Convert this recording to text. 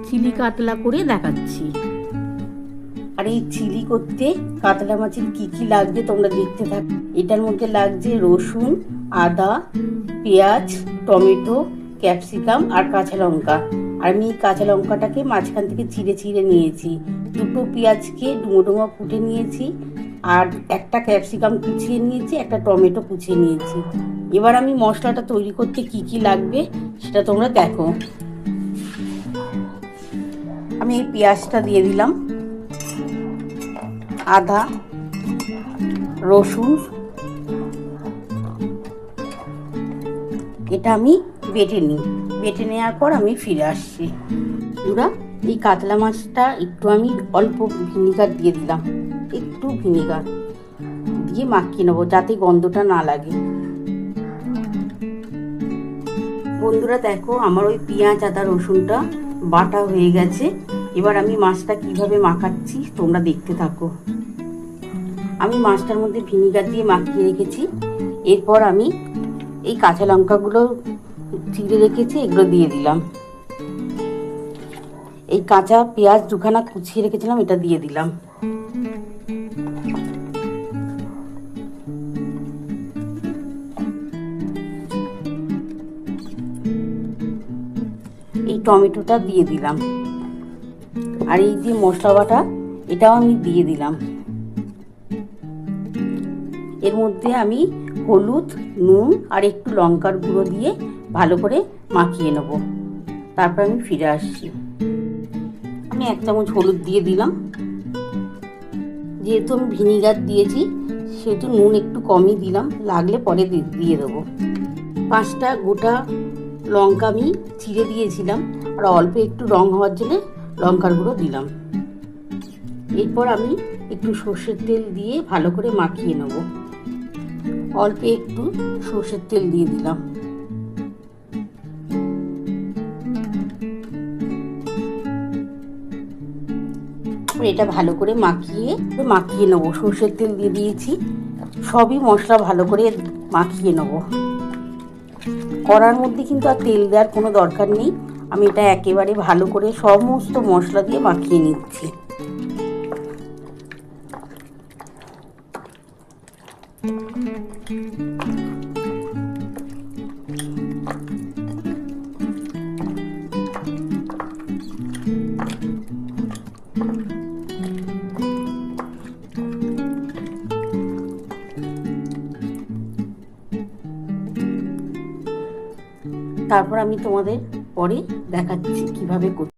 Chilli কাতলা করে দেখাচ্ছি। আর এই চিলি করতে কাতলা মাছের কি কি লাগবে তোমরা দেখতে থাকো। এটার মধ্যে লাগছে রসুন, আদা, পেঁয়াজ, টমেটো, ক্যাপসিকাম আর কাঁচা লঙ্কা। আর আমি কাঁচা লঙ্কাটাকে মাঝখান থেকে চিড়ে চিড়ে নিয়েছি, দুটো পেঁয়াজকে ডুমো ডুমো কুটে নিয়েছি, আর একটা ক্যাপসিকাম কুচিয়ে নিয়েছি, একটা টমেটো কুচিয়ে নিয়েছি। এবার আমি মশলাটা তৈরি করতে কি কি লাগবে সেটা তোমরা দেখো। আমি এই পেঁয়াজটা দিয়ে দিলাম, আদা, রসুন, এটা আমি বেটে নিই। বেটে নেওয়ার পর আমি ফিরে আসছি। বন্ধুরা, এই কাতলা মাছটা একটু আমি অল্প ভিনিগার দিয়ে দিলাম, একটু ভিনিগার দিয়ে মাখিয়ে নেবো যাতে গন্ধটা না লাগে। বন্ধুরা দেখো, আমার ওই পেঁয়াজ, আদা, রসুনটা বাটা হয়ে গেছে। এবার আমি মাছটা কিভাবে মাখাচ্ছি তোমরা দেখতে থাকো। আমি মাছটার মধ্যে ভিনিগার দিয়ে মাখিয়ে রেখেছি। এরপর আমি এই কাঁচা লঙ্কাগুলো চিড়ে রেখেছি, এগুলো দিয়ে দিলাম। এই কাঁচা পেঁয়াজ দুখানা কুচিয়ে রেখেছিলাম, এটা দিয়ে দিলাম। এই টমেটোটা দিয়ে দিলাম। আর এই যে মশলা বাটা, এটাও আমি দিয়ে দিলাম। এর মধ্যে আমি হলুদ, নুন আর একটু লঙ্কার গুঁড়ো দিয়ে ভালো করে মাখিয়ে নেব। তারপর আমি ফিরে আসছি। আমি 1 চামচ হলুদ দিয়ে দিলাম। যেহেতু আমি ভিনিগার দিয়েছি সেহেতু নুন একটু কমই দিলাম, লাগলে পরে দিয়ে দেবো। 5টা গোটা লঙ্কা আমি চিড়ে দিয়েছিলাম, আর অল্প একটু রং হওয়ার জন্য লঙ্কার গুঁড়ো দিলাম। এরপর আমি একটু সর্ষের তেল দিয়ে ভালো করে মাখিয়ে নেব। অল্প একটু সর্ষের তেল দিয়ে দিলাম। এটা ভালো করে মাখিয়ে নেবো। সর্ষের তেল দিয়ে দিয়েছি, সবই মশলা ভালো করে মাখিয়ে নেব। কড়ার মধ্যে কিন্তু আর তেল দেওয়ার কোনো দরকার নেই। আমি এটা একেবারে ভালো করে সমস্ত মশলা দিয়ে মাখিয়ে নিচ্ছি। তারপর আমি তোমাদের পরে দেখাচ্ছি কিভাবে করতে।